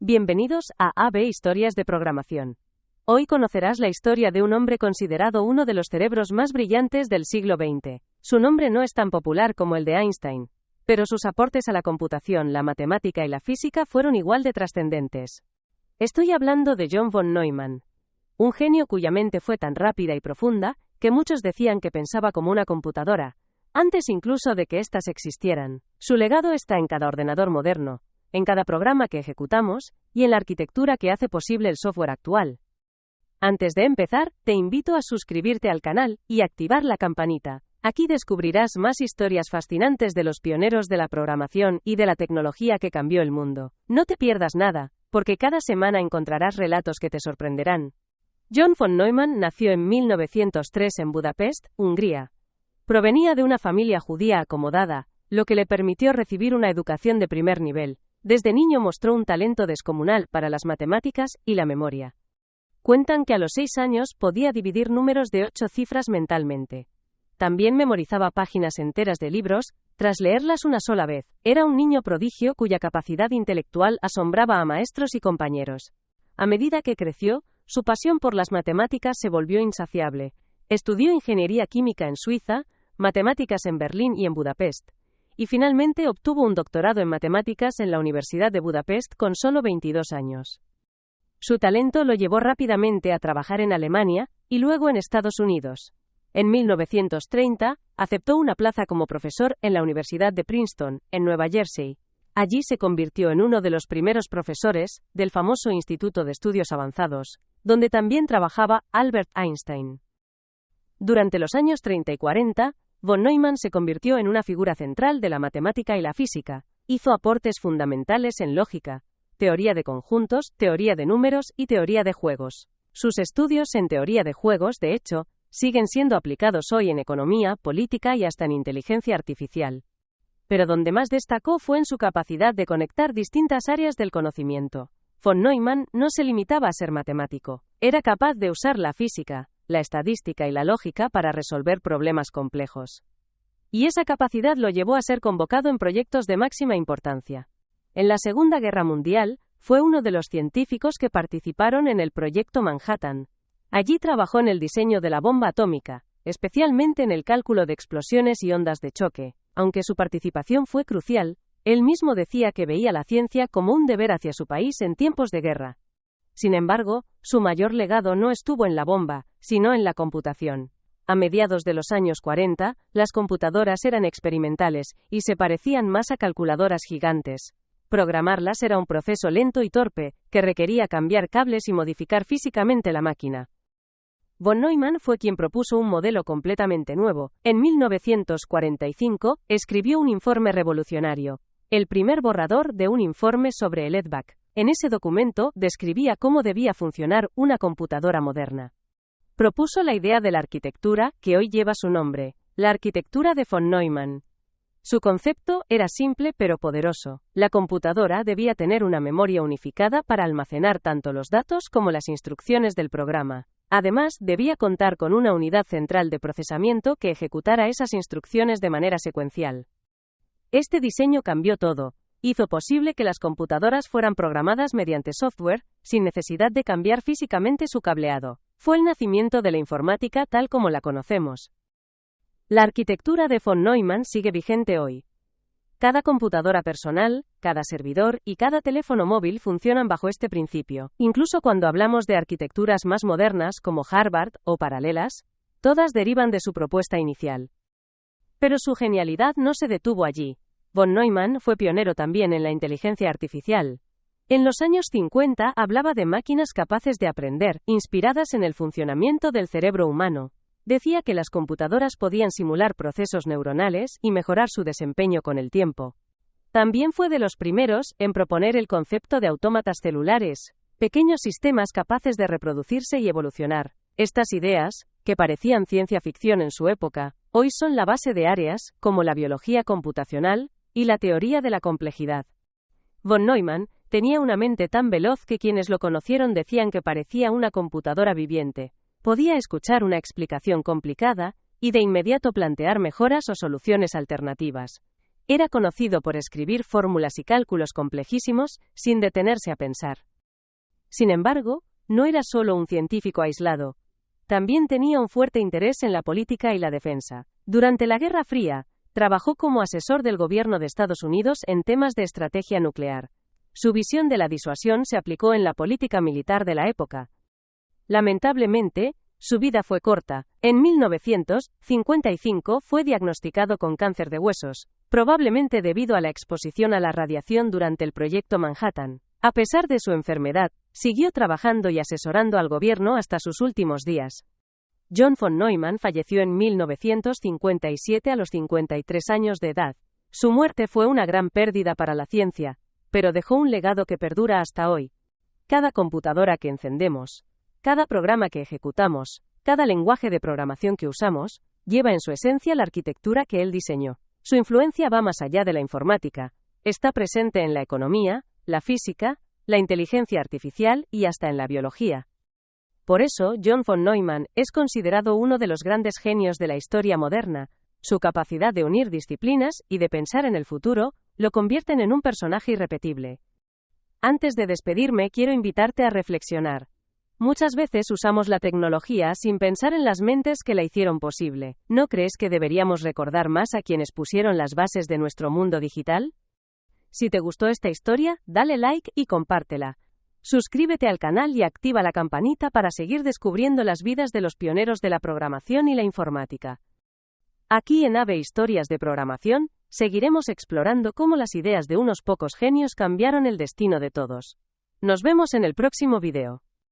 Bienvenidos a AB Historias de Programación. Hoy conocerás la historia de un hombre considerado uno de los cerebros más brillantes del siglo XX. Su nombre no es tan popular como el de Einstein, pero sus aportes a la computación, la matemática y la física fueron igual de trascendentes. Estoy hablando de John von Neumann, un genio cuya mente fue tan rápida y profunda que muchos decían que pensaba como una computadora, antes incluso de que éstas existieran. Su legado está en cada ordenador moderno, en cada programa que ejecutamos, y en la arquitectura que hace posible el software actual. Antes de empezar, te invito a suscribirte al canal y activar la campanita. Aquí descubrirás más historias fascinantes de los pioneros de la programación y de la tecnología que cambió el mundo. No te pierdas nada, porque cada semana encontrarás relatos que te sorprenderán. John von Neumann nació en 1903 en Budapest, Hungría. Provenía de una familia judía acomodada, lo que le permitió recibir una educación de primer nivel. Desde niño mostró un talento descomunal para las matemáticas y la memoria. Cuentan que a los 6 años podía dividir números de 8 cifras mentalmente. También memorizaba páginas enteras de libros, tras leerlas una sola vez. Era un niño prodigio cuya capacidad intelectual asombraba a maestros y compañeros. A medida que creció, su pasión por las matemáticas se volvió insaciable. Estudió ingeniería química en Suiza, matemáticas en Berlín y en Budapest, y finalmente obtuvo un doctorado en matemáticas en la Universidad de Budapest con solo 22 años. Su talento lo llevó rápidamente a trabajar en Alemania, y luego en Estados Unidos. En 1930, aceptó una plaza como profesor en la Universidad de Princeton, en Nueva Jersey. Allí se convirtió en uno de los primeros profesores del famoso Instituto de Estudios Avanzados, donde también trabajaba Albert Einstein. Durante los años 30 y 40, von Neumann se convirtió en una figura central de la matemática y la física. Hizo aportes fundamentales en lógica, teoría de conjuntos, teoría de números y teoría de juegos. Sus estudios en teoría de juegos, de hecho, siguen siendo aplicados hoy en economía, política y hasta en inteligencia artificial. Pero donde más destacó fue en su capacidad de conectar distintas áreas del conocimiento. Von Neumann no se limitaba a ser matemático. Era capaz de usar la física, la estadística y la lógica para resolver problemas complejos. Y esa capacidad lo llevó a ser convocado en proyectos de máxima importancia. En la Segunda Guerra Mundial, fue uno de los científicos que participaron en el Proyecto Manhattan. Allí trabajó en el diseño de la bomba atómica, especialmente en el cálculo de explosiones y ondas de choque. Aunque su participación fue crucial, él mismo decía que veía la ciencia como un deber hacia su país en tiempos de guerra. Sin embargo, su mayor legado no estuvo en la bomba, sino en la computación. A mediados de los años 40, las computadoras eran experimentales, y se parecían más a calculadoras gigantes. Programarlas era un proceso lento y torpe, que requería cambiar cables y modificar físicamente la máquina. Von Neumann fue quien propuso un modelo completamente nuevo. En 1945, escribió un informe revolucionario, el primer borrador de un informe sobre el EDVAC. En ese documento, describía cómo debía funcionar una computadora moderna. Propuso la idea de la arquitectura, que hoy lleva su nombre, la arquitectura de von Neumann. Su concepto era simple pero poderoso. La computadora debía tener una memoria unificada para almacenar tanto los datos como las instrucciones del programa. Además, debía contar con una unidad central de procesamiento que ejecutara esas instrucciones de manera secuencial. Este diseño cambió todo. Hizo posible que las computadoras fueran programadas mediante software, sin necesidad de cambiar físicamente su cableado. Fue el nacimiento de la informática tal como la conocemos. La arquitectura de von Neumann sigue vigente hoy. Cada computadora personal, cada servidor y cada teléfono móvil funcionan bajo este principio. Incluso cuando hablamos de arquitecturas más modernas como Harvard o paralelas, todas derivan de su propuesta inicial. Pero su genialidad no se detuvo allí. Von Neumann fue pionero también en la inteligencia artificial. En los años 50 hablaba de máquinas capaces de aprender, inspiradas en el funcionamiento del cerebro humano. Decía que las computadoras podían simular procesos neuronales y mejorar su desempeño con el tiempo. También fue de los primeros en proponer el concepto de autómatas celulares, pequeños sistemas capaces de reproducirse y evolucionar. Estas ideas, que parecían ciencia ficción en su época, hoy son la base de áreas como la biología computacional y la teoría de la complejidad. Von Neumann tenía una mente tan veloz que quienes lo conocieron decían que parecía una computadora viviente. Podía escuchar una explicación complicada y de inmediato plantear mejoras o soluciones alternativas. Era conocido por escribir fórmulas y cálculos complejísimos, sin detenerse a pensar. Sin embargo, no era solo un científico aislado. También tenía un fuerte interés en la política y la defensa. Durante la Guerra Fría, trabajó como asesor del gobierno de Estados Unidos en temas de estrategia nuclear. Su visión de la disuasión se aplicó en la política militar de la época. Lamentablemente, su vida fue corta. En 1955 fue diagnosticado con cáncer de huesos, probablemente debido a la exposición a la radiación durante el Proyecto Manhattan. A pesar de su enfermedad, siguió trabajando y asesorando al gobierno hasta sus últimos días. John von Neumann falleció en 1957 a los 53 años de edad. Su muerte fue una gran pérdida para la ciencia, pero dejó un legado que perdura hasta hoy. Cada computadora que encendemos, cada programa que ejecutamos, cada lenguaje de programación que usamos, lleva en su esencia la arquitectura que él diseñó. Su influencia va más allá de la informática. Está presente en la economía, la física, la inteligencia artificial y hasta en la biología. Por eso, John von Neumann es considerado uno de los grandes genios de la historia moderna. Su capacidad de unir disciplinas y de pensar en el futuro lo convierten en un personaje irrepetible. Antes de despedirme, quiero invitarte a reflexionar. Muchas veces usamos la tecnología sin pensar en las mentes que la hicieron posible. ¿No crees que deberíamos recordar más a quienes pusieron las bases de nuestro mundo digital? Si te gustó esta historia, dale like y compártela. Suscríbete al canal y activa la campanita para seguir descubriendo las vidas de los pioneros de la programación y la informática. Aquí en AVE Historias de Programación, seguiremos explorando cómo las ideas de unos pocos genios cambiaron el destino de todos. Nos vemos en el próximo video.